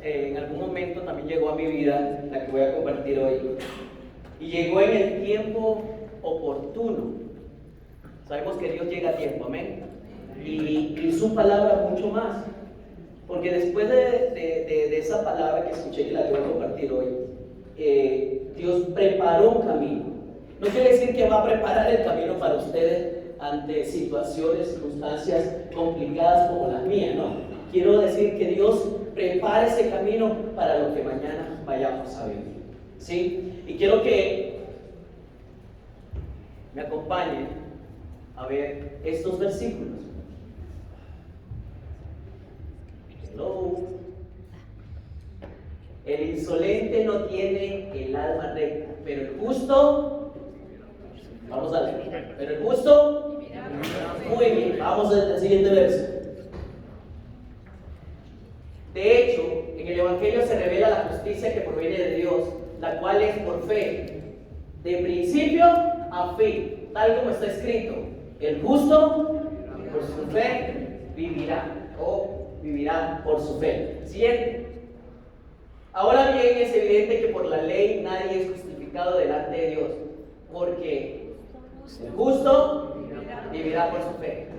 en algún momento también llegó a mi vida, la que voy a compartir hoy, y llegó en el tiempo oportuno. Sabemos que Dios llega a tiempo, amén. Y su palabra mucho más, porque después de esa palabra que escuché, que la que voy a compartir hoy, Dios preparó un camino. No quiere decir que va a preparar el camino para ustedes ante situaciones, circunstancias complicadas como las mías, no. Quiero decir que Dios prepara ese camino para lo que mañana vayamos a vivir, ¿sí? Y quiero que me acompañen a ver estos versículos. Hello. El insolente no tiene el alma recta, pero el justo, vamos a leer, pero el justo, muy bien, vamos al siguiente verso. De hecho, en el Evangelio se revela la justicia que proviene de Dios, la cual es por fe, de principio a fin, tal como está escrito: el justo por su fe vivirá, o vivirá por su fe. Siguiente. Ahora bien, es evidente que por la ley nadie es justificado delante de Dios, porque el justo vivirá por su fe.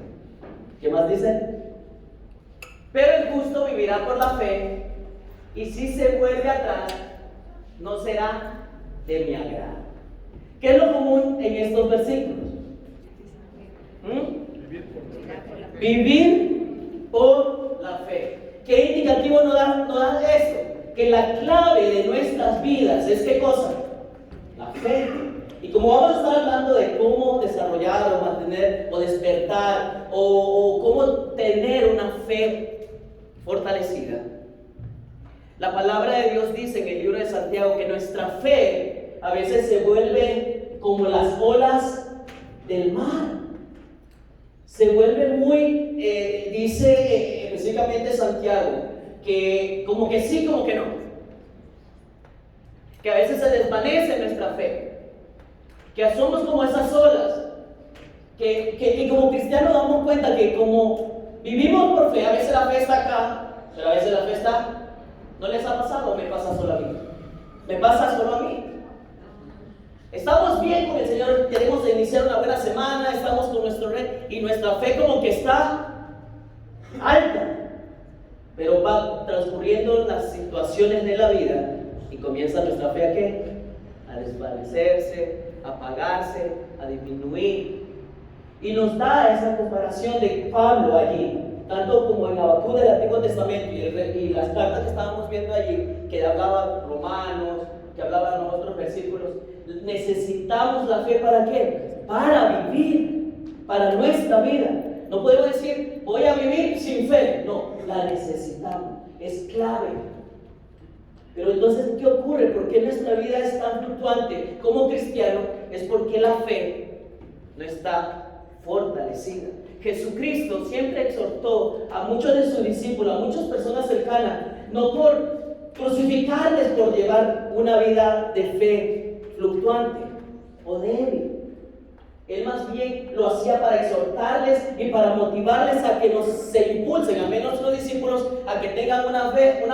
¿Qué más dice? Pero el justo vivirá por la fe, y si se vuelve atrás, no será de mi agrado. ¿Qué es lo común en estos versículos? Vivir por la fe. ¿Qué indicativo nos da esto? Que la clave de nuestras vidas es ¿qué cosa? La fe. Y como vamos a estar hablando de cómo desarrollar o mantener o despertar o cómo tener una fe fortalecida, la palabra de Dios dice en el libro de Santiago que nuestra fe a veces se vuelve como las olas del mar. Se vuelve muy, dice específicamente Santiago, que como que sí, como que no. Que a veces se desvanece nuestra fe. Que somos como esas olas. Que como cristianos nos damos cuenta que como vivimos por fe, a veces la fe está acá, pero a veces la fe está... ¿No les ha pasado o me pasa solo a mí? ¿Me pasa solo a mí? Estamos bien con el Señor, queremos iniciar una buena semana, estamos con nuestro Rey y nuestra fe como que está alta, pero va transcurriendo las situaciones de la vida y comienza nuestra fe ¿a qué? A desvanecerse, a apagarse, a disminuir. Y nos da esa comparación de Pablo allí, tanto como en Habacuc del Antiguo Testamento y las cartas que estábamos viendo allí, que hablaba Romanos, que hablaban los otros versículos. Necesitamos la fe ¿para qué? Para vivir, para nuestra vida. No podemos decir, voy a vivir sin fe. No, la necesitamos, es clave. Pero entonces, ¿qué ocurre? ¿Por qué nuestra vida es tan fluctuante como cristiano? Es porque la fe no está fortalecida. Jesucristo siempre exhortó a muchos de sus discípulos, a muchas personas cercanas, no por crucificarles por llevar una vida de fe fluctuante o débil. Él más bien lo hacía para exhortarles y para motivarles a que se impulsen, al menos los discípulos, a que tengan una fe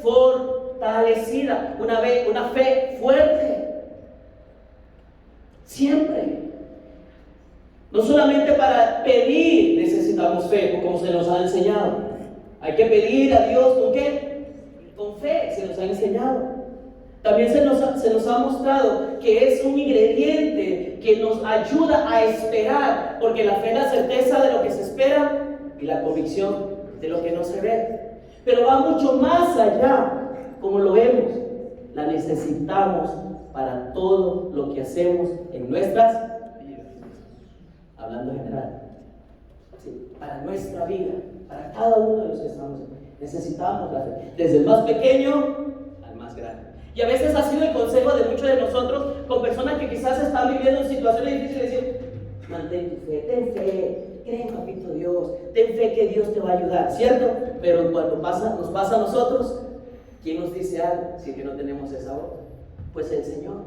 fortalecida, una fe fuerte. Siempre. No solamente para pedir necesitamos fe, como se nos ha enseñado. Hay que pedir a Dios ¿con qué? Con fe, se nos ha enseñado. También se nos ha mostrado que es un ingrediente que nos ayuda a esperar, porque la fe es la certeza de lo que se espera y la convicción de lo que no se ve. Pero va mucho más allá, como lo vemos. La necesitamos para todo lo que hacemos en nuestras vidas. Hablando en general, sí, para nuestra vida, para cada uno de los que estamos, necesitamos la fe, desde el más pequeño al más grande. Y a veces ha sido el consejo de muchos de nosotros con personas que quizás están viviendo en situaciones difíciles, decir, mantén tu fe, ten fe, cree en papito Dios, ten fe que Dios te va a ayudar, ¿cierto? Pero cuando nos pasa a nosotros, ¿quién nos dice algo si es que no tenemos esa voz? Pues el Señor,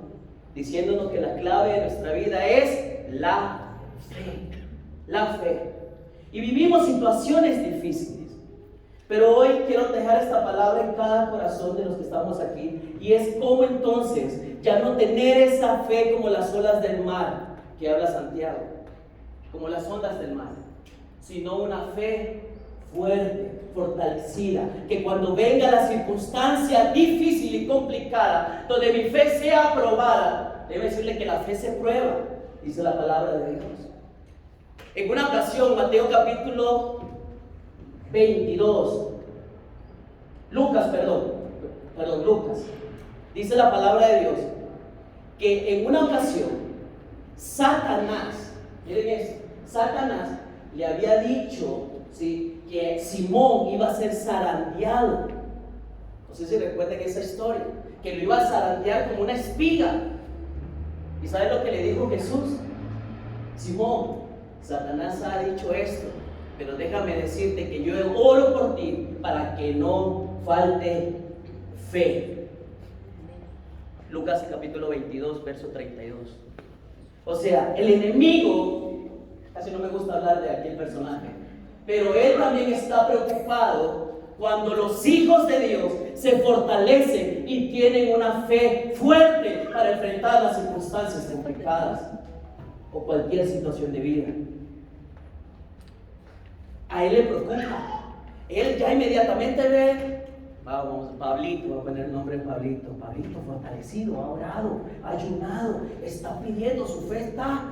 diciéndonos que la clave de nuestra vida es la fe. Y vivimos situaciones difíciles. Pero hoy quiero dejar esta palabra en cada corazón de los que estamos aquí. Y es como entonces ya no tener esa fe como las olas del mar que habla Santiago, como las ondas del mar, sino una fe fuerte, fortalecida, que cuando venga la circunstancia difícil y complicada, donde mi fe sea probada, debe decirle que la fe se prueba, dice la palabra de Dios. En una ocasión, Mateo capítulo 22, Lucas, dice la palabra de Dios, que en una ocasión, Satanás, miren esto, Satanás le había dicho, ¿sí?, que Simón iba a ser zarandeado. No sé si recuerdan esa historia, que lo iba a zarandear como una espiga. ¿Y saben lo que le dijo Jesús? Simón, Satanás ha dicho esto, pero déjame decirte que yo oro por ti para que no falte fe. Lucas capítulo 22, verso 32. O sea, el enemigo, casi no me gusta hablar de aquel personaje, pero él también está preocupado cuando los hijos de Dios se fortalecen y tienen una fe fuerte para enfrentar las circunstancias complicadas o cualquier situación de vida. A él le preocupa. Él ya inmediatamente ve, vamos, Pablito, voy a poner el nombre de Pablito. Pablito fortalecido, ha orado, ha ayunado, está pidiendo, su fe está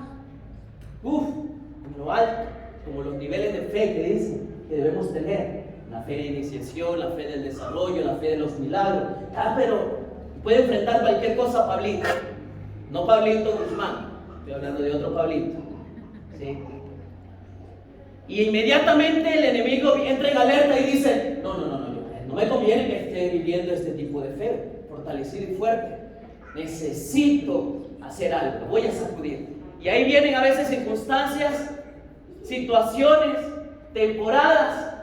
en lo alto, como los niveles de fe que dicen que debemos tener. La fe de iniciación, la fe del desarrollo, la fe de los milagros. Pero puede enfrentar cualquier cosa Pablito. No Pablito Guzmán, estoy hablando de otro Pablito, ¿sí? Y inmediatamente el enemigo entra en alerta y dice, no me conviene que esté viviendo este tipo de fe, fortalecido y fuerte. Necesito hacer algo, lo voy a sacudir. Y ahí vienen a veces circunstancias, situaciones, temporadas,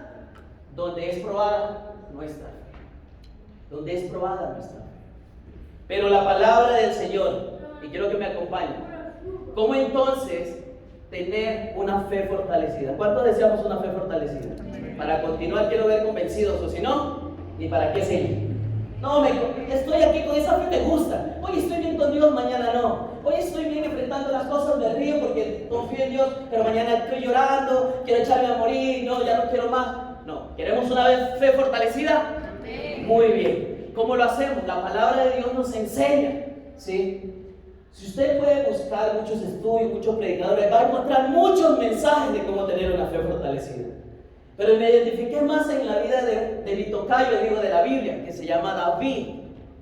donde es probada nuestra fe. Pero la palabra del Señor, y quiero que me acompañen, ¿cómo entonces tener una fe fortalecida? ¿Cuántos deseamos una fe fortalecida? Para continuar quiero ver convencidos, o si no, ni para qué seguir. No, estoy aquí con esa fe, me gusta. Hoy estoy bien con Dios, mañana no. Hoy estoy bien enfrentando las cosas, me río porque confío en Dios, pero mañana estoy llorando, quiero echarme a morir, no, ya no quiero más. No, ¿queremos una fe fortalecida? Muy bien. ¿Cómo lo hacemos? La palabra de Dios nos enseña, ¿sí? Si usted puede buscar muchos estudios, muchos predicadores, va a encontrar muchos mensajes de cómo tener una fe fortalecida. Pero me identifiqué más en la vida de mi tocayo, de la Biblia, que se llama David,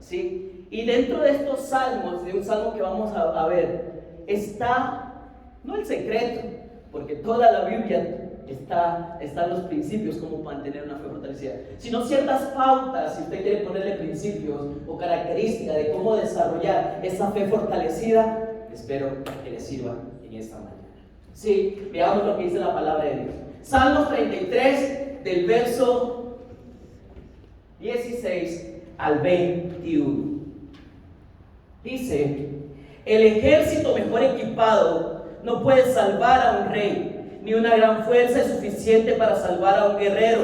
¿sí? Y dentro de estos salmos, de un salmo que vamos a ver, está, no el secreto, porque toda la Biblia están los principios como mantener una fe fortalecida, sino ciertas pautas, si usted quiere ponerle principios o características de cómo desarrollar esa fe fortalecida. Espero que les sirva en esta mañana. Sí, veamos lo que dice la palabra de Dios. Salmos 33, del verso 16 al 21. Dice: el ejército mejor equipado no puede salvar a un rey, ni una gran fuerza es suficiente para salvar a un guerrero.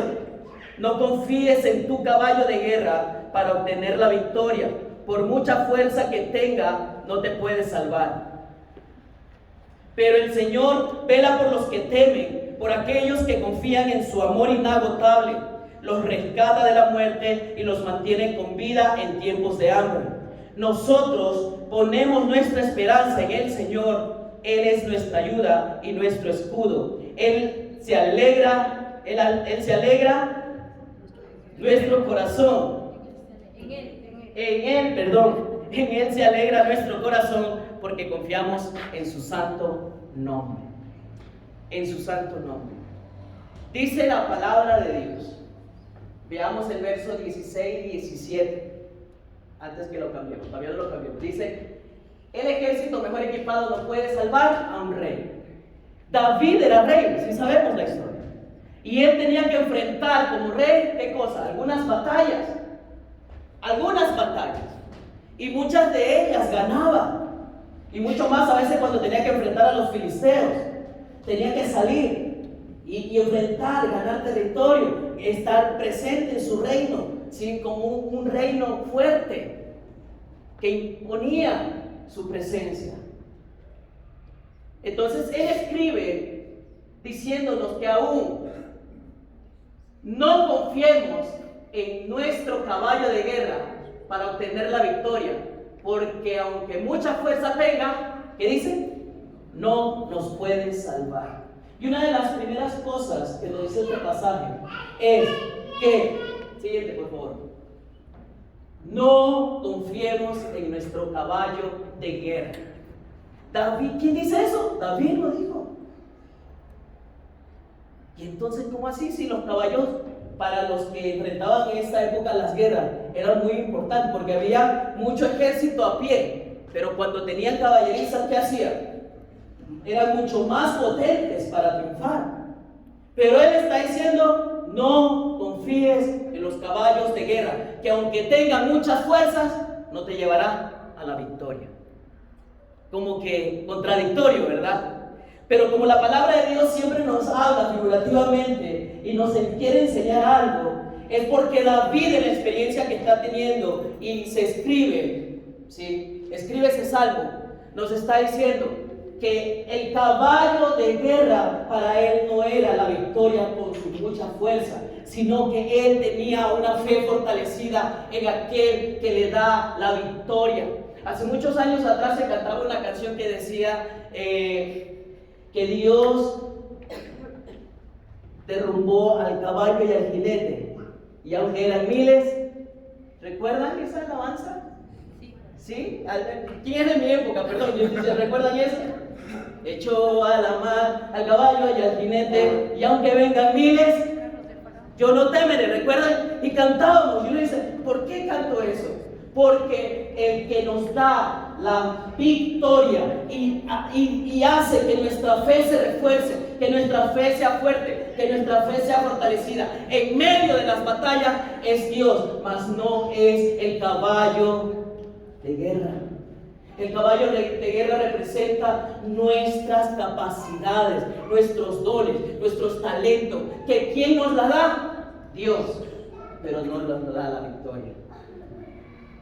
No confíes en tu caballo de guerra para obtener la victoria. Por mucha fuerza que tenga, no te puede salvar. Pero el Señor vela por los que temen, por aquellos que confían en su amor inagotable. Los rescata de la muerte y los mantiene con vida en tiempos de hambre. Nosotros ponemos nuestra esperanza en el Señor. Él es nuestra ayuda y nuestro escudo. Él se alegra nuestro corazón. En Él se alegra nuestro corazón porque confiamos en su santo nombre. En su santo nombre. Dice la palabra de Dios. Veamos el verso 16 y 17. Antes que lo cambiemos, todavía no lo cambiemos. Dice: el ejército mejor equipado no puede salvar a un rey. David era rey, si sabemos la historia. Y él tenía que enfrentar como rey, ¿qué cosa? Algunas batallas. Y muchas de ellas ganaba. Y mucho más a veces cuando tenía que enfrentar a los filisteos. Tenía que salir y enfrentar, ganar territorio, estar presente en su reino, ¿sí? Como un reino fuerte que imponía su presencia. Entonces él escribe diciéndonos que aún no confiemos en nuestro caballo de guerra para obtener la victoria, porque aunque mucha fuerza tenga, ¿qué dice? No nos puede salvar. Y una de las primeras cosas que nos dice este pasaje es que, siguiente por favor, no confiemos en nuestro caballo de guerra. David, ¿quién dice eso? David lo dijo. Y entonces, ¿cómo así? Si los caballos para los que enfrentaban en esta época las guerras eran muy importantes, porque había mucho ejército a pie, pero cuando tenían caballerizas, ¿qué hacían? Eran mucho más potentes para triunfar. Pero él está diciendo, no confíes en los caballos de guerra, que aunque tengan muchas fuerzas, no te llevará a la victoria. Como que contradictorio, ¿verdad? Pero como la palabra de Dios siempre nos habla figurativamente y nos quiere enseñar algo, es porque David, en la experiencia que está teniendo y se escribe, ¿sí? Escribe ese salmo, nos está diciendo que el caballo de guerra para él no era la victoria con su mucha fuerza, sino que él tenía una fe fortalecida en aquel que le da la victoria. Hace muchos años atrás se cantaba una canción que decía que Dios derrumbó al caballo y al jinete, y aunque eran miles, ¿recuerdan esa alabanza? ¿Sí? ¿Quién es de mi época? Perdón, ¿recuerdan eso? Echó a la mar al caballo y al jinete, y aunque vengan miles, yo no temeré. ¿Recuerdan? Y cantábamos, y uno dice, ¿por qué canto eso? Porque el que nos da la victoria y hace que nuestra fe se refuerce, que nuestra fe sea fuerte, que nuestra fe sea fortalecida en medio de las batallas, es Dios, mas no es el caballo de guerra. El caballo de guerra representa nuestras capacidades, nuestros dones, nuestros talentos. ¿Que quién nos la da? Dios, pero no nos da la victoria.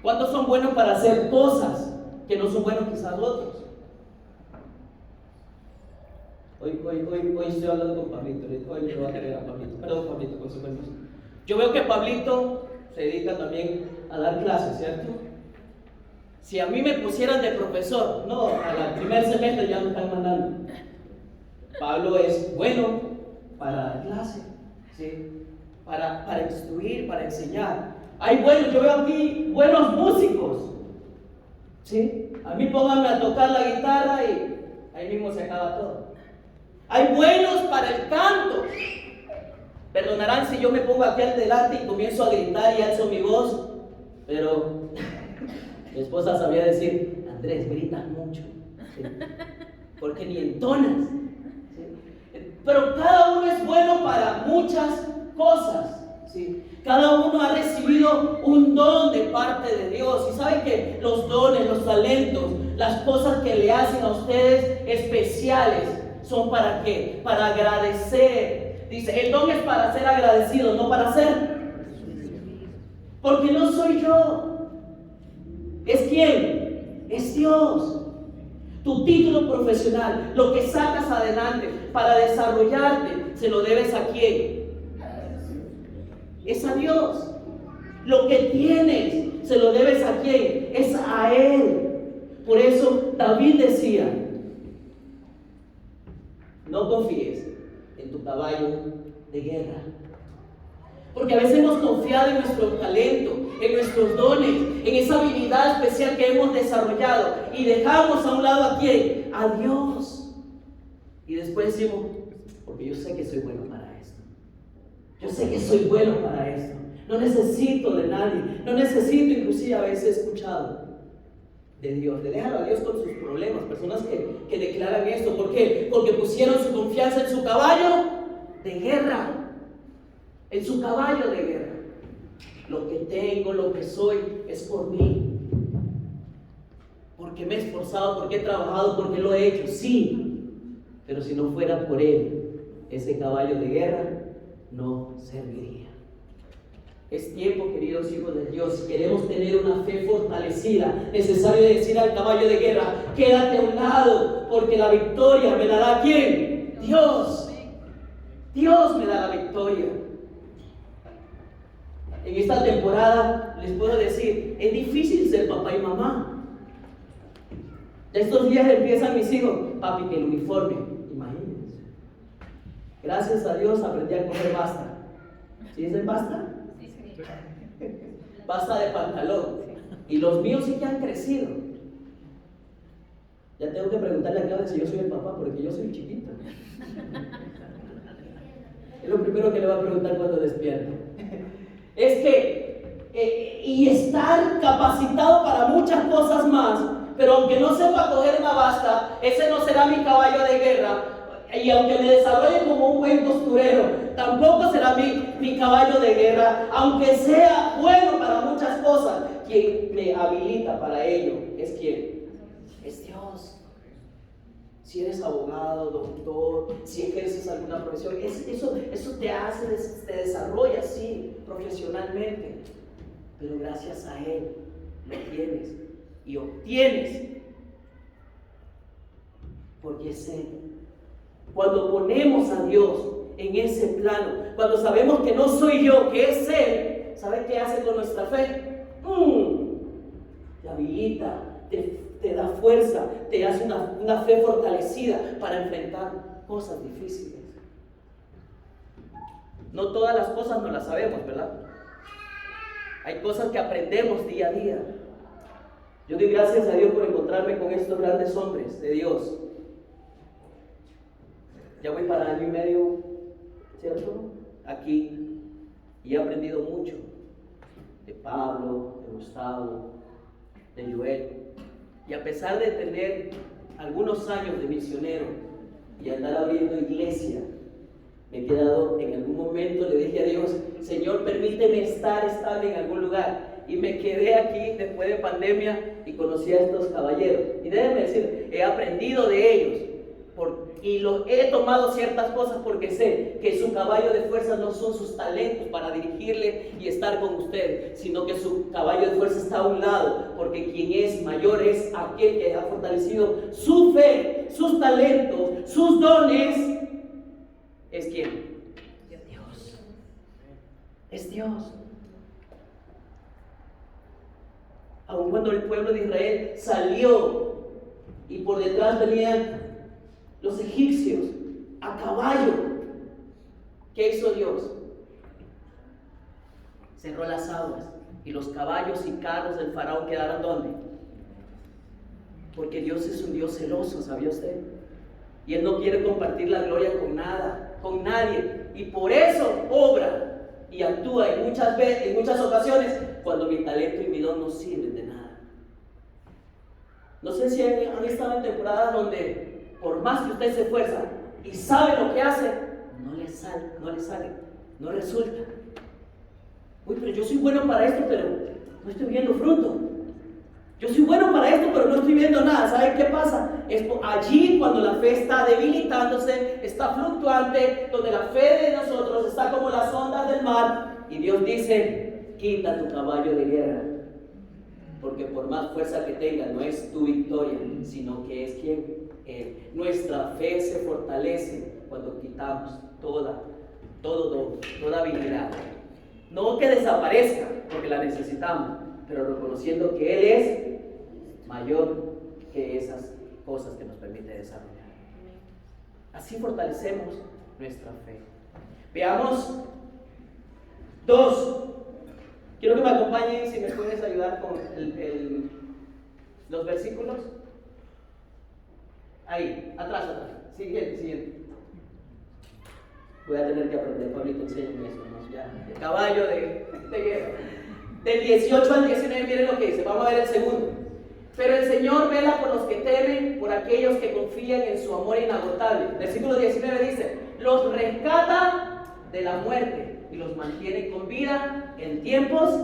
¿Cuántos son buenos para hacer cosas que no son buenos quizás otros? Hoy estoy hablando con Pablito. Hoy le voy a querer a Pablito. Perdón, Pablito, con su permiso. Yo veo que Pablito se dedica también a dar clases, ¿cierto? Si a mí me pusieran de profesor, no, al primer semestre ya me están mandando. Pablo es bueno para dar clase, ¿sí? Para instruir, para enseñar. Hay buenos, yo veo aquí buenos músicos, ¿sí? A mí pónganme a tocar la guitarra y ahí mismo se acaba todo. Hay buenos para el canto. Perdonarán si yo me pongo aquí al delante y comienzo a gritar y alzo mi voz, pero mi esposa sabía decir, Andrés, gritas mucho, ¿sí? Porque ni entonas, ¿sí? Pero cada uno es bueno para muchas cosas, ¿sí? Cada uno ha recibido un don de parte de Dios. Y saben que los dones, los talentos, las cosas que le hacen a ustedes especiales, ¿son para qué? Para agradecer. Dice, el don es para ser agradecido, no para ser. Porque no soy yo. ¿Es quién? Es Dios. Tu título profesional, lo que sacas adelante para desarrollarte, ¿se lo debes a quién? Es a Dios. Lo que tienes, ¿se lo debes a quién? Es a Él. Por eso David decía, no confíes en tu caballo de guerra. Porque a veces hemos confiado en nuestro talento, en nuestros dones, en esa habilidad especial que hemos desarrollado, y dejamos a un lado a quién, a Dios. Y después decimos, porque yo sé que soy bueno para esto. Yo sé que soy bueno para esto. No necesito de nadie. No necesito, inclusive a veces he escuchado de Dios, de déjalo a Dios con sus problemas. Personas que declaran esto. ¿Por qué? Porque pusieron su confianza en su caballo de guerra. En su caballo de guerra. Lo que tengo, lo que soy, es por mí. Porque me he esforzado, porque he trabajado, porque lo he hecho. Sí, pero si no fuera por Él, ese caballo de guerra no serviría. Es tiempo, queridos hijos de Dios, si queremos tener una fe fortalecida, necesario decir al caballo de guerra: quédate a un lado, porque la victoria me dará ¿quién? Dios. Dios me da la victoria. En esta temporada les puedo decir, es difícil ser papá y mamá. Estos días empiezan mis hijos: papi, que el uniforme, imagínense. Gracias a Dios aprendí a coger basta. ¿Sí dicen basta? Basta de pantalón. Y los míos sí que han crecido. Ya tengo que preguntarle a Claudia si yo soy el papá, porque yo soy chiquito. Es lo primero que le va a preguntar cuando despierte. Es que, y estar capacitado para muchas cosas más, pero aunque no sepa coger una basta, ese no será mi caballo de guerra. Y aunque me desarrolle como un buen costurero, tampoco será mi caballo de guerra. Aunque sea bueno para muchas cosas, quien me habilita para ello es ¿quién? Es Dios. Si eres abogado, doctor, si ejerces alguna profesión, eso te hace, te desarrolla así profesionalmente. Pero gracias a Él lo tienes y obtienes, porque es Él. Cuando ponemos a Dios en ese plano, cuando sabemos que no soy yo, que es Él, ¿sabe qué hace con nuestra fe? Te habilita, te da fuerza, te hace una fe fortalecida para enfrentar cosas difíciles. No todas las cosas no las sabemos, ¿verdad? Hay cosas que aprendemos día a día. Yo doy gracias a Dios por encontrarme con estos grandes hombres de Dios. Ya voy para año y medio, ¿cierto? Aquí. Y he aprendido mucho de Pablo, de Gustavo, de Joel. Y a pesar de tener algunos años de misionero y andar abriendo iglesia, me he quedado, en algún momento le dije a Dios: Señor, permíteme estar estable en algún lugar. Y me quedé aquí después de pandemia y conocí a estos caballeros. Y déjenme decir, he aprendido de ellos. Y he tomado ciertas cosas porque sé que su caballo de fuerza no son sus talentos para dirigirle y estar con ustedes, sino que su caballo de fuerza está a un lado, porque quien es mayor es aquel que ha fortalecido su fe, sus talentos, sus dones. ¿Es quién? Dios. Es Dios. Aun cuando el pueblo de Israel salió y por detrás venían los egipcios a caballo, ¿qué hizo Dios? Cerró las aguas y los caballos y carros del faraón quedaron ¿dónde? Porque Dios es un Dios celoso, ¿sabía usted? Y Él no quiere compartir la gloria con nada, con nadie, y por eso obra y actúa en muchas ocasiones cuando mi talento y mi don no sirven de nada. No sé si han estado en temporadas donde por más que usted se esfuerza y sabe lo que hace, no le sale, no resulta. Uy, pero yo soy bueno para esto, pero no estoy viendo fruto. Yo soy bueno para esto, pero no estoy viendo nada. ¿Saben qué pasa? Es allí cuando la fe está debilitándose, está fluctuante, donde la fe de nosotros está como las ondas del mar, y Dios dice: quita tu caballo de guerra, porque por más fuerza que tenga, no es tu victoria, sino que es ¿quién? Nuestra fe se fortalece cuando quitamos toda habilidad. No que desaparezca, porque la necesitamos, pero reconociendo que Él es mayor que esas cosas que nos permite desarrollar. Así fortalecemos nuestra fe. Veamos 2. Quiero que me acompañen, si me puedes ayudar con los versículos. Ahí, atrás. Siguiente. Voy a tener que aprender, Pablito, enséñame eso, ¿no? Ya, el caballo de guerra. Del 18 al 19, miren lo que dice. Vamos a ver el segundo. Pero el Señor vela por los que temen, por aquellos que confían en su amor inagotable. Versículo 19 dice: los rescata de la muerte y los mantiene con vida en tiempos.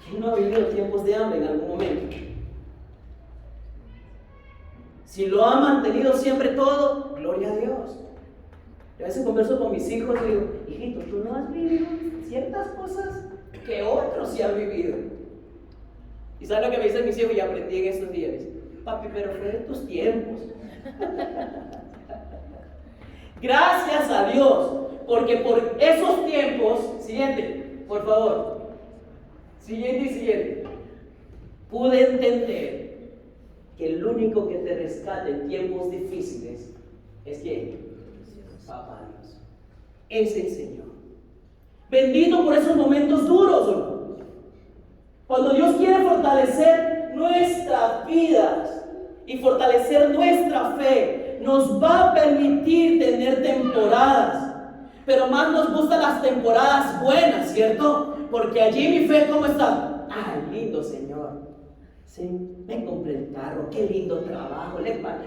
¿Quién no ha vivido tiempos de hambre en algún momento? Si lo ha mantenido siempre todo, gloria a Dios. A veces converso con mis hijos y digo, hijito, tú no has vivido ciertas cosas que otros sí han vivido. ¿Y sabes lo que me dicen mis hijos? Y aprendí en estos días. Papi, pero fue de tus tiempos. Gracias a Dios, porque por esos tiempos, siguiente, por favor, siguiente, pude entender que el único que te rescata en tiempos difíciles es ¿quién? Papá Dios. Es el Señor. Bendito por esos momentos duros, hermanos. Cuando Dios quiere fortalecer nuestras vidas y fortalecer nuestra fe, nos va a permitir tener temporadas. Pero más nos gustan las temporadas buenas, ¿cierto? Porque allí mi fe, ¿cómo está? ¡Ay, lindo Señor! Sí, me compré el carro, qué lindo trabajo,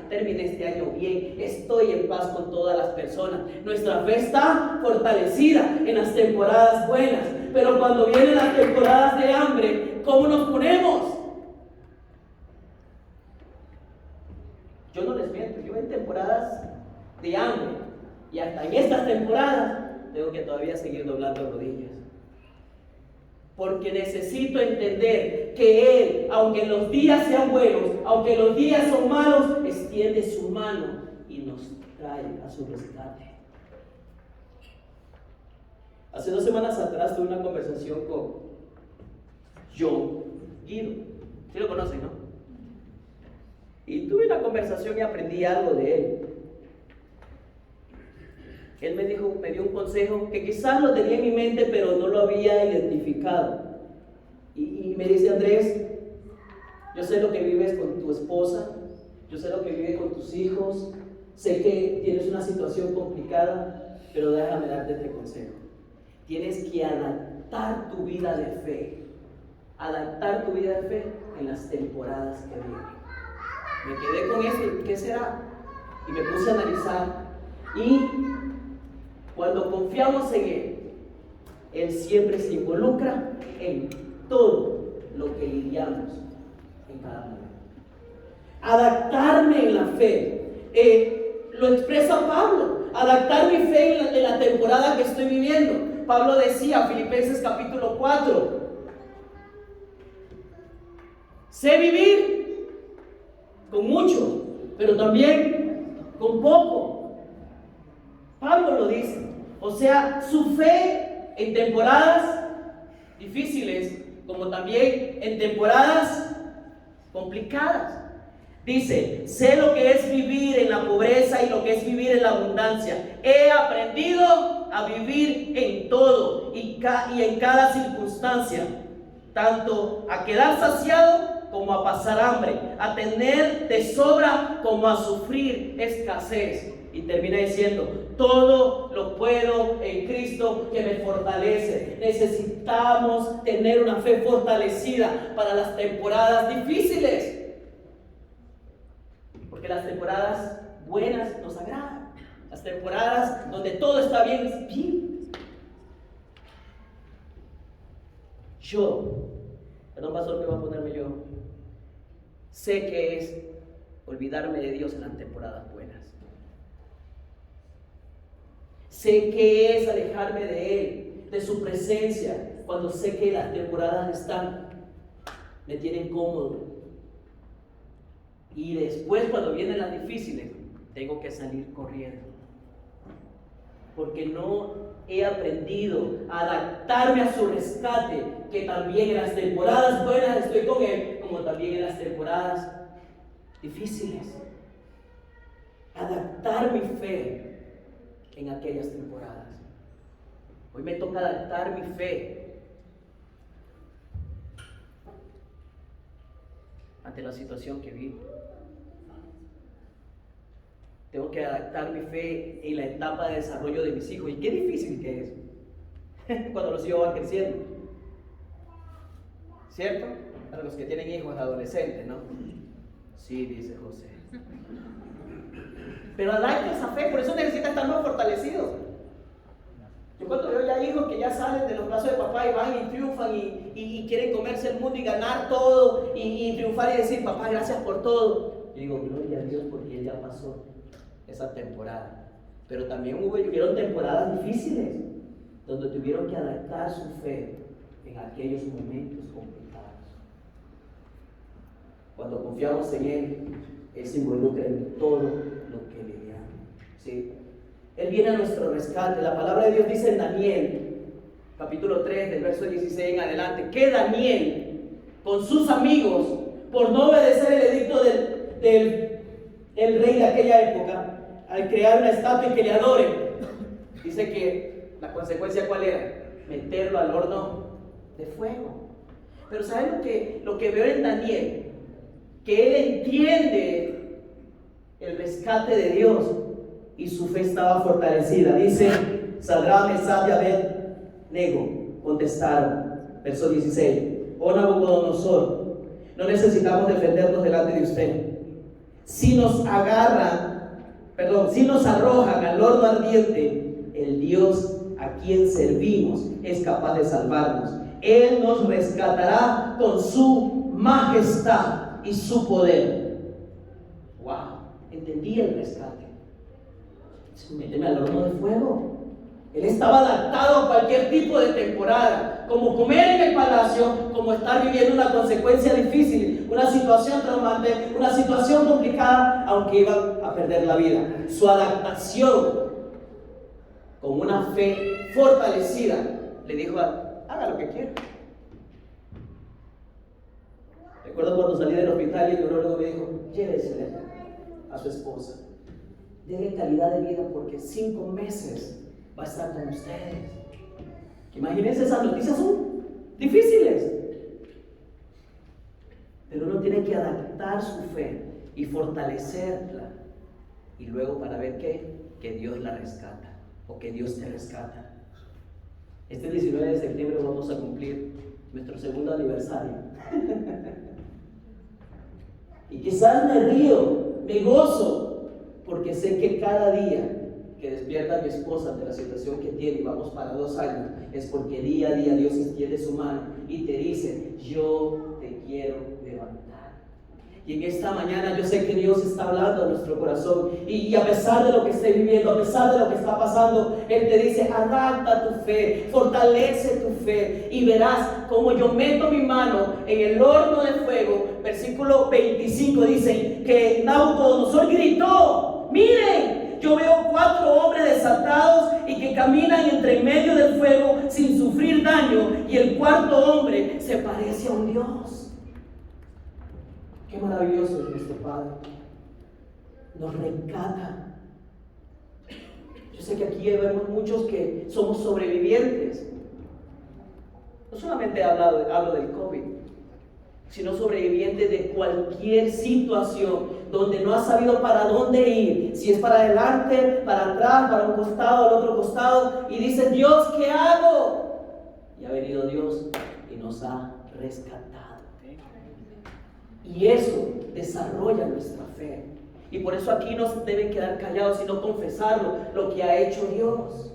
terminé este año bien, estoy en paz con todas las personas. Nuestra fe está fortalecida en las temporadas buenas, pero cuando vienen las temporadas de hambre, ¿cómo nos ponemos? Yo no les miento, yo en temporadas de hambre y hasta en estas temporadas tengo que todavía seguir doblando rodillas. Porque necesito entender que Él, aunque los días sean buenos, aunque los días son malos, extiende su mano y nos trae a su rescate. Hace 2 semanas atrás tuve una conversación con John Guido. ¿Sí lo conocen, no? Y tuve una conversación y aprendí algo de él. Él me dio un consejo que quizás lo tenía en mi mente, pero no lo había identificado. Y me dice: Andrés, yo sé lo que vives con tu esposa, yo sé lo que vives con tus hijos, sé que tienes una situación complicada, pero déjame darte este consejo. Tienes que adaptar tu vida de fe, en las temporadas que vienen. Me quedé con eso, ¿qué será? Y me puse a analizar. Y cuando confiamos en Él siempre se involucra en todo lo que lidiamos en cada momento. Adaptarme en la fe, lo expresa Pablo. Adaptar mi fe en la temporada que estoy viviendo. Pablo decía, Filipenses capítulo 4, sé vivir con mucho, pero también con poco. Pablo lo dice. O sea, su fe en temporadas difíciles, como también en temporadas complicadas. Dice, sé lo que es vivir en la pobreza y lo que es vivir en la abundancia. He aprendido a vivir en todo y en cada circunstancia, tanto a quedar saciado como a pasar hambre, a tener de sobra como a sufrir escasez. Y termina diciendo, todo lo puedo en Cristo que me fortalece. Necesitamos tener una fe fortalecida para las temporadas difíciles. Porque las temporadas buenas nos agradan. Las temporadas donde todo está bien, es bien. Perdón, pastor, ¿qué va a ponerme yo? Sé que es olvidarme de Dios en las temporadas buenas. Sé que es alejarme de Él, de su presencia, cuando sé que las temporadas me tienen cómodo. Y después, cuando vienen las difíciles, tengo que salir corriendo. Porque no he aprendido a adaptarme a su rescate, que también en las temporadas buenas estoy con Él, como también en las temporadas difíciles. Adaptar mi fe en aquellas temporadas. Hoy me toca adaptar mi fe ante la situación que vivo. Tengo que adaptar mi fe en la etapa de desarrollo de mis hijos. Y qué difícil que es cuando los hijos van creciendo, ¿cierto? Para los que tienen hijos adolescentes, ¿no? Sí, dice José. Pero adapta esa fe, por eso necesita estar más fortalecido. Yo cuando veo ya hijos que ya salen de los brazos de papá y van y triunfan y quieren comerse el mundo y ganar todo y triunfar y decir, papá, gracias por todo. Yo digo, gloria a Dios porque él ya pasó esa temporada. Pero también hubieron temporadas difíciles donde tuvieron que adaptar su fe en aquellos momentos complicados. Cuando confiamos en Él se involucra en todo lo que le llama. ¿Sí? Él viene a nuestro rescate. La palabra de Dios dice en Daniel, capítulo 3, del verso 16 en adelante, que Daniel, con sus amigos, por no obedecer el edicto del rey de aquella época, al crear una estatua y que le adoren, dice que la consecuencia ¿cuál era? Meterlo al horno de fuego. Pero ¿saben lo que veo en Daniel? Que él entiende el rescate de Dios y su fe estaba fortalecida. Dice, Sadrach, Mesach y Abed-nego contestaron, verso 16, oh Nabucodonosor, no necesitamos defendernos delante de usted. Si nos arrojan al horno ardiente, el Dios a quien servimos es capaz de salvarnos. Él nos rescatará con su majestad y su poder. Wow, entendí el rescate. Méteme al horno de fuego. Él estaba adaptado a cualquier tipo de temporada, como comer en el palacio, como estar viviendo una consecuencia difícil, una situación traumante, una situación complicada, aunque iban a perder la vida. Su adaptación, con una fe fortalecida, le dijo: haga lo que quiera. Recuerdo cuando salí del hospital y el neurólogo me dijo: llévesele a su esposa, denle calidad de vida porque 5 meses va a estar con ustedes. Imagínense, esas noticias son difíciles, pero uno tiene que adaptar su fe y fortalecerla, y luego para ver que Dios la rescata o que Dios te rescata. Este 19 de septiembre vamos a cumplir nuestro 2º aniversario. Y quizás me río, me gozo, porque sé que cada día que despierta a mi esposa de la situación que tiene, y vamos para 2 años, es porque día a día Dios extiende su mano y te dice: yo te quiero levantar. Y en esta mañana yo sé que Dios está hablando a nuestro corazón, y a pesar de lo que esté viviendo, a pesar de lo que está pasando, Él te dice: adapta tu fe, fortalece tu fe, y verás como yo meto mi mano en el horno de fuego. Versículo 25 dice que Nabucodonosor gritó: miren, yo veo 4 hombres desatados y que caminan entre medio del fuego sin sufrir daño, y el 4.º hombre se parece a un Dios. Qué maravilloso es nuestro Padre. Nos rescata. Yo sé que aquí vemos muchos que somos sobrevivientes. No solamente hablo del COVID, sino sobrevivientes de cualquier situación donde no has sabido para dónde ir, si es para adelante, para atrás, para un costado, al otro costado, y dices: Dios, ¿qué hago? Y ha venido Dios y nos ha rescatado. Y eso desarrolla nuestra fe. Y por eso aquí no se deben quedar callados, sino confesarlo, lo que ha hecho Dios.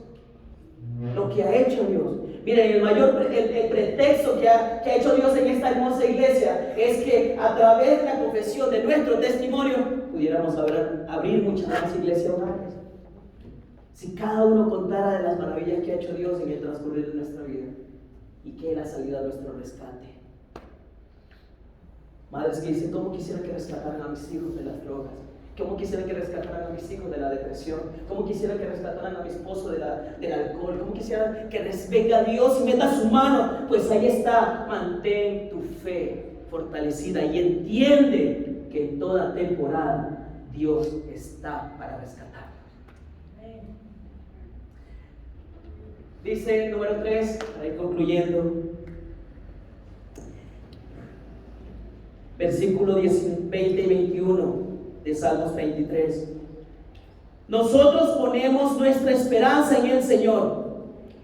Lo que ha hecho Dios. Miren, el pretexto que ha hecho Dios en esta hermosa iglesia es que a través de la confesión de nuestro testimonio pudiéramos abrir muchas más iglesias hogares. Si cada uno contara de las maravillas que ha hecho Dios en el transcurrir de nuestra vida y que Él ha salido a nuestro rescate. Madres que dicen: ¿cómo quisiera que rescataran a mis hijos de las drogas? ¿Cómo quisiera que rescataran a mis hijos de la depresión? ¿Cómo quisiera que rescataran a mi esposo del alcohol? ¿Cómo quisiera que venga Dios y meta su mano? Pues ahí está. Mantén tu fe fortalecida y entiende que en toda temporada Dios está para rescatarnos. Dice número 3, para ir concluyendo, versículo 20 y 21 de Salmos 23. Nosotros ponemos nuestra esperanza en el Señor.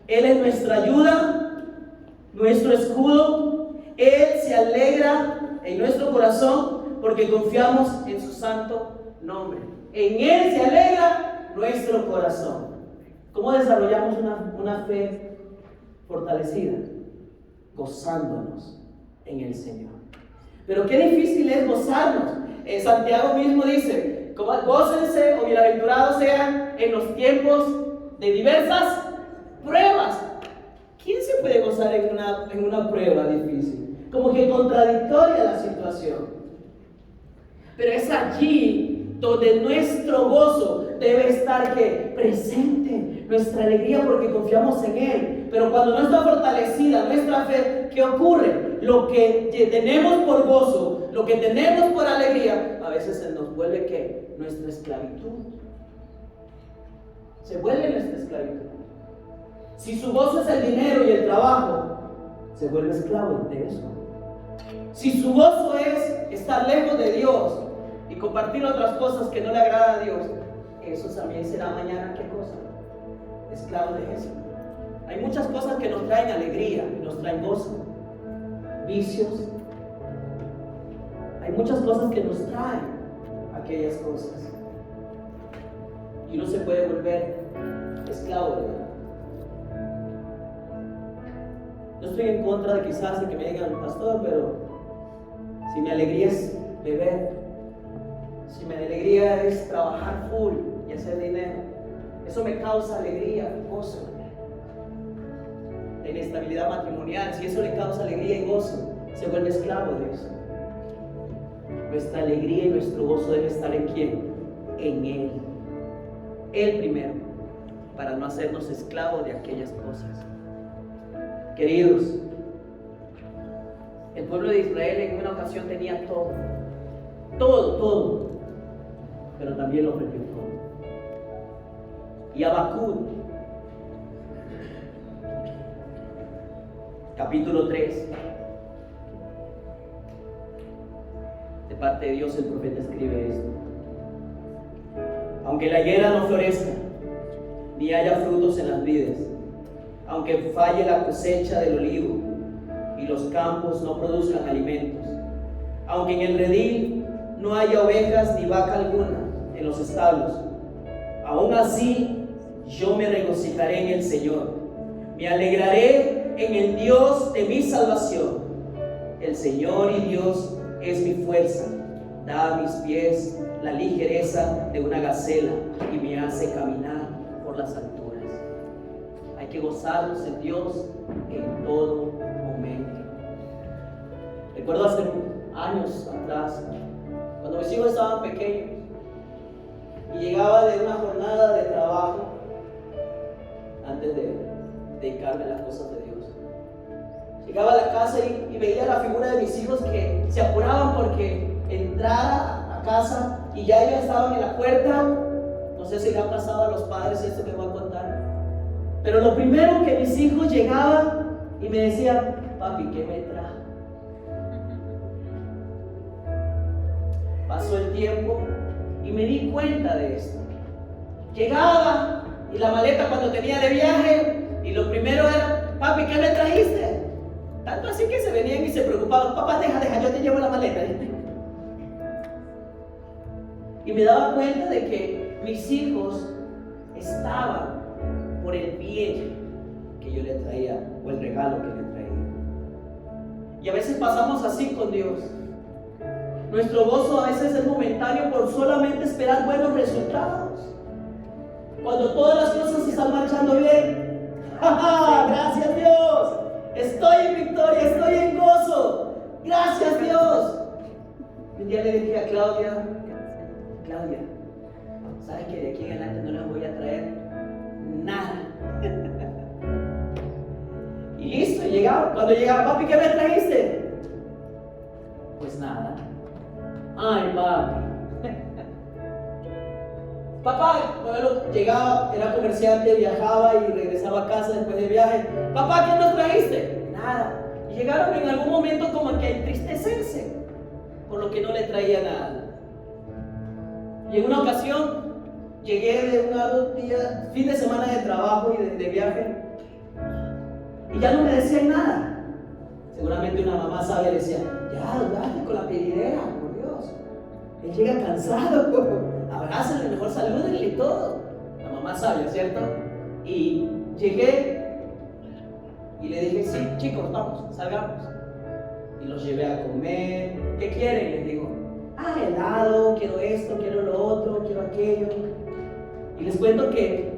Él es nuestra ayuda, nuestro escudo. Él se alegra en nuestro corazón porque confiamos en su santo nombre. En Él se alegra nuestro corazón. ¿Cómo desarrollamos una fe fortalecida? Gozándonos en el Señor. Pero qué difícil es gozarnos. Santiago mismo dice: gócense o bienaventurados sean en los tiempos de diversas pruebas. ¿Quién se puede gozar en una prueba difícil? Como que contradictoria la situación. Pero es allí donde nuestro gozo debe estar presente, nuestra alegría, porque confiamos en Él. Pero cuando no está fortalecida nuestra fe, ¿qué ocurre? Lo que tenemos por gozo, lo que tenemos por alegría, a veces se nos vuelve ¿qué? Nuestra esclavitud. Se vuelve nuestra esclavitud. Si su gozo es el dinero y el trabajo, se vuelve esclavo de eso. Si su gozo es estar lejos de Dios y compartir otras cosas que no le agradan a Dios, eso también será mañana, ¿qué cosa? Esclavo de eso. Hay muchas cosas que nos traen alegría, nos traen gozo. Vicios. Hay muchas cosas que nos traen aquellas cosas. Y uno se puede volver esclavo de él. No estoy en contra de quizás de que me digan, pastor, pero si mi alegría es beber, si mi alegría es trabajar full y hacer dinero, eso me causa alegría, gozo. La inestabilidad matrimonial, si eso le causa alegría y gozo, se vuelve esclavo de eso. Nuestra alegría y nuestro gozo debe estar ¿en quién? En Él. Él primero, para no hacernos esclavos de aquellas cosas. Queridos, el pueblo de Israel en una ocasión tenía todo, pero también lo perdió todo. Y Habacuc, capítulo 3, de parte de Dios el profeta escribe esto: aunque la higuera no florezca, ni haya frutos en las vides, aunque falle la cosecha del olivo y los campos no produzcan alimentos, aunque en el redil no haya ovejas ni vaca alguna en los establos, aún así yo me regocijaré en el Señor, me alegraré en el Dios de mi salvación. El Señor y Dios es mi fuerza, da a mis pies la ligereza de una gacela y me hace caminar por las alturas. Hay que gozarnos en Dios en todo momento. Recuerdo hace años atrás, cuando mis hijos estaban pequeños y llegaba de una jornada de trabajo antes de dedicarme a las cosas de Dios. Llegaba a la casa y veía la figura de mis hijos que se apuraban porque entrara a casa y ya ellos estaban en la puerta. No sé si le ha pasado a los padres esto que voy a contar. Pero lo primero que mis hijos llegaban y me decían: papi, ¿qué me trajo? Pasó el tiempo y me di cuenta de esto. Llegaba y la maleta cuando tenía de viaje y lo primero era: papi, ¿qué me trajiste? Tanto así que se venían y se preocupaban: papá, deja, yo te llevo la maleta. Y me daba cuenta de que mis hijos estaban por el bien que yo le traía o el regalo que le traía. Y a veces pasamos así con Dios. Nuestro gozo a veces es momentáneo por solamente esperar buenos resultados. Cuando todas las cosas están marchando bien, ¡ja! Gracias Dios, estoy en victoria, estoy en gozo, gracias Dios. Un día le dije a Claudia, ¿sabes que de aquí en adelante no les voy a traer nada? Y listo, cuando llegaba: papi, ¿qué me trajiste? Pues nada. Ay, papi. Papá, bueno, llegaba, era comerciante, viajaba y regresaba a casa después del viaje. Papá, ¿qué nos trajiste? Nada. Y llegaron en algún momento como que a entristecerse por lo que no le traía nada. Y en una ocasión llegué de un día, fin de semana de trabajo y de viaje, y ya no me decían nada. Seguramente una mamá sabia decía: ya, dale con la pedidera, por Dios. Él llega cansado, abrázale, mejor salúdenle y todo. La mamá sabia, ¿cierto? Y llegué y le dije: sí, chicos, vamos, salgamos. Y los llevé a comer. ¿Qué quieren? Les digo: helado, quiero esto, quiero lo otro, quiero aquello. Y les cuento que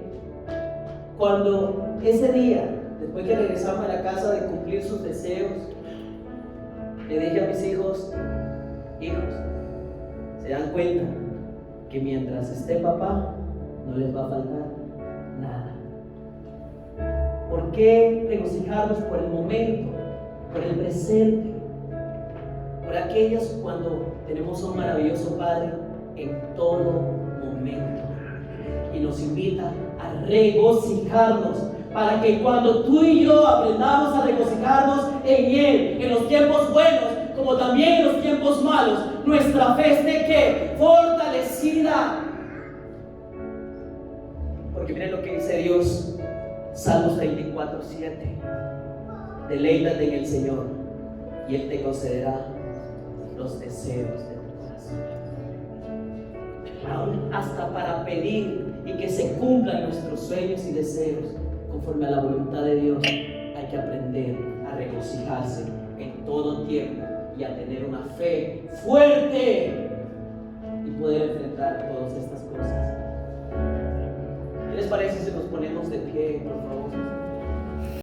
cuando ese día, después que regresamos a la casa de cumplir sus deseos, le dije a mis hijos, se dan cuenta que mientras esté papá, no les va a faltar nada. ¿Por qué regocijarnos por el momento, por el presente, por aquellas cuando tenemos a un maravilloso Padre en todo momento? Y nos invita a regocijarnos para que cuando tú y yo aprendamos a regocijarnos en Él, en los tiempos buenos como también en los tiempos malos, nuestra fe esté ¿qué? Fortalecida. Porque miren lo que dice Dios, Salmos 24:7. Deleítate en el Señor y Él te concederá los deseos de tu corazón. Aún hasta para pedir y que se cumplan nuestros sueños y deseos conforme a la voluntad de Dios, hay que aprender a regocijarse en todo tiempo y a tener una fe fuerte y poder enfrentar todas estas cosas. ¿Qué les parece si nos ponemos de pie, por favor?